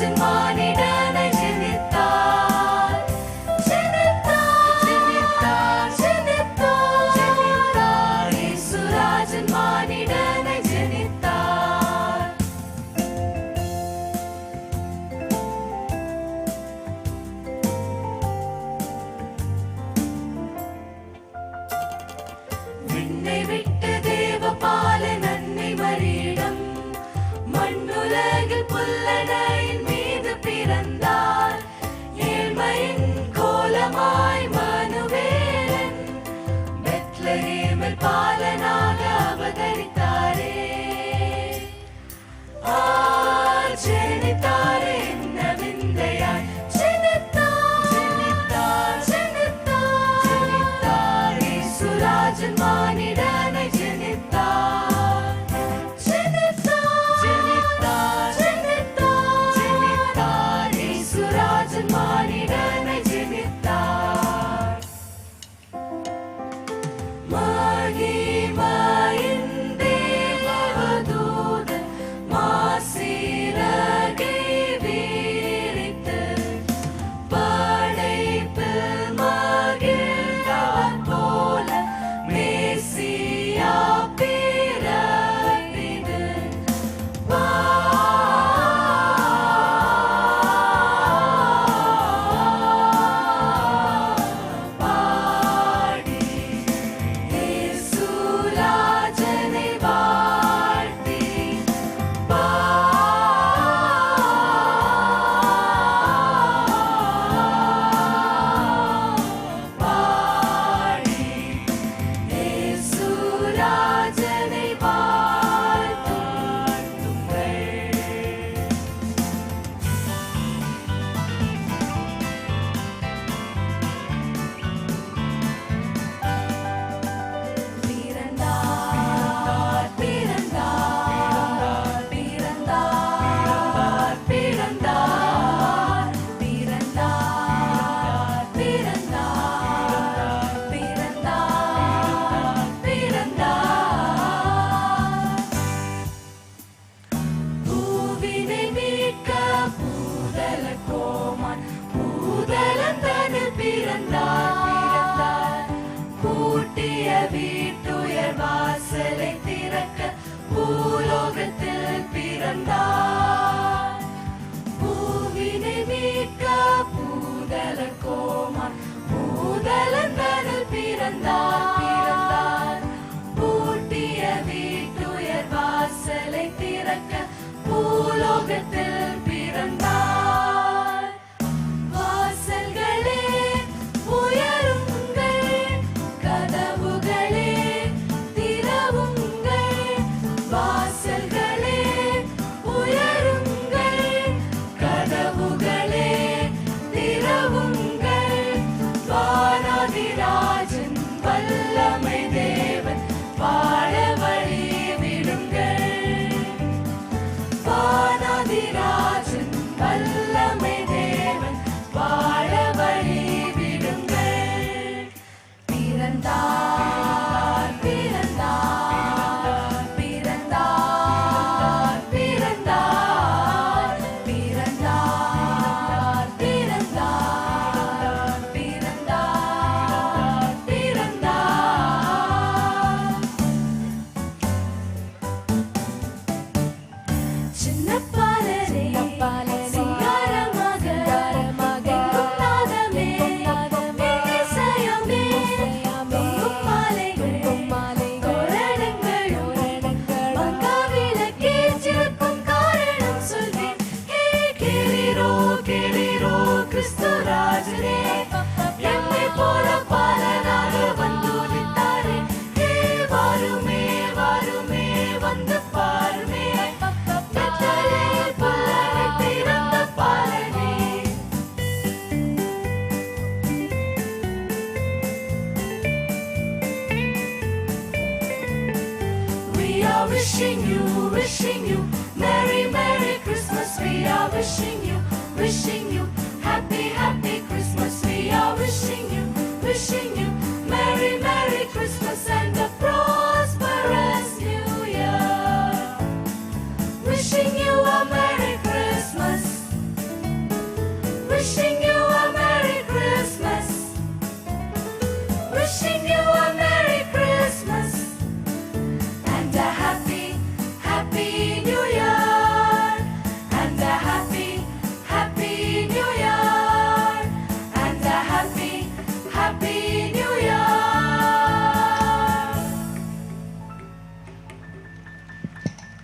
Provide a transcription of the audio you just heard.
இயேசுராஜன் மானிடனை ஜெனித்தார். ஜெனித்தார், ஜெனித்தார், ஜெனித்தார், ஜெனித்தார். இயேசுராஜன் மானிடனை ஜெனித்தார். விண்ணை விட்டு தேவபாலன் அன்னை மரியிடம் மண்ணுலகில் புல்லனையின் மீது பிறந்தார். ஏழ்மையின் கோலமாய் மனுவேலன் பெத்லகேமில் பாலனாக அவதரித்தாரே. ஜெனித்தாரே என்ன விந்தையாய் ஜெனித்தார், ஜெனித்தார், ஜெனித்தார், ஜெனித்தார். இயேசுராஜன் மானிடனை ஜெனித்தார். ஜெனித்தார், ஜெனித்தார், ஜெனித்தார், ஜெனித்தார். இயேசுராஜன் மானிடனை ஜெனித்தார். மகிமையின் தேவதூதன் மாசிறகை விரித்து படைப்பில் மகிழ்ந்தார் போல மேசியா பிறப்பிது பாடி இயேசுராஜனை வாழ்த்தி பாடி இயேசுராஜனை வாழ்த்துங்கள். பிறந்தார், பிறந்தார், பிறந்தார், பிறந்தார், பிறந்தார், பிறந்தார், பிறந்தார், பிறந்தார். பூவினை மீட்க பூதல கோமான் பூதலந்தனில் பிறந்தார். பூட்டிய வீட்டுயர் வாசலை திறக்க பூலோகத்தில் பிறந்தார். பூவினை மீட்க பூதல கோமான் பூதலந்தனில் பிறந்தார். பூட்டிய வீட்டுயர் வாசலை திறக்க பூலோகத்தில் பிறந்தார். வாசல்களே உயருங்கள், கதவுகளே திறவுங்கள். வாசல்களே உயருங்கள், கதவுகளே திறவுங்கள். வானாதிராஜன் வல்லமை தேவன் வாழ வழி விடுங்கள். வானாதிராஜன் வல்லமை தேவன் வாழ வழி விடுங்கள். பிறந்தார், பிறந்தார், பிறந்தார், பிறந்தார், பிறந்தார், பிறந்தார், பிறந்தார், பிறந்தார். சின்ன பாலரே சிங்காரமாக எங்கும் நாதமே இசையமே பொங்கும் மாலைகள் தோரணங்கள் மங்காவிளக்கில் சிறக்கும் காரணம் சொல்வேன். ஹே கேளீரோ கேளீரோ கிறிஸ்துராஜரே என்னை போல பாலனாக வந்துதித்தாரே. ஹே வாருமே வாருமே வந்து பாருமே பெத்லகேமில் புல்லனை பிறந்த பாலனே. We are wishing you Merry Merry Christmas. We are wishing you Happy Happy Christmas. We are wishing you Merry Merry Christmas.